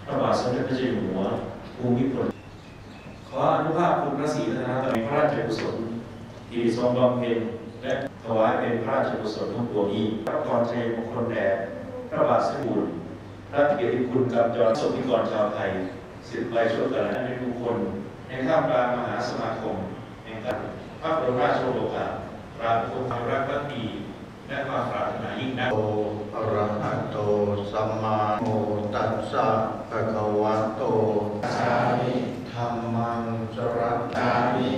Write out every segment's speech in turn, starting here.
พระบาทสมเด็จพระเจ้าอยู่หัวภูมิพลขออนุภาพคุณพระศรีรัตนตรัยพระราชกุศลที่ทรงบำเพ็ญและถวายเป็นพระราชกุศลทั้งปวงนี้พระพรชัยมงคลแด่พระบาทสมเด็จพระเกียรติคุณกับจอสมิกรชาวไทยสืบไปชั่วกาลในทุกคนในท่ามกลางมหาสมาคมแห่งการพระบรมราชโองการปราบปรามความรักภักดีและความปรารถนายิ่งนักโตอะระหะโตสัมมาโมตัสสะภะคะวะโตสามิธัมมังสรณามิ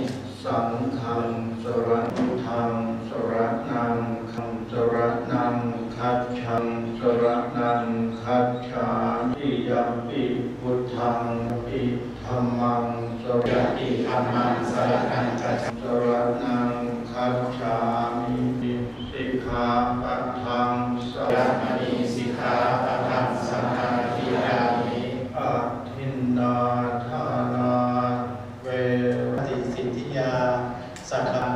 สังฆังสรณุธังสรณังคังสรณังคัจฉังสรณังคัจฉามิยัมปิพุทธังปิธัมมังสรณปิธัมมังสรณังคัจฉังสรณังคัจฉามิสิกขาปะทังสรณังสิกขาปะทังสมาธิยามิอะทินนาทานาเวติสิทธิยาสักขัง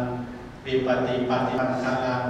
วิปติปฏิปันธัง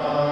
อา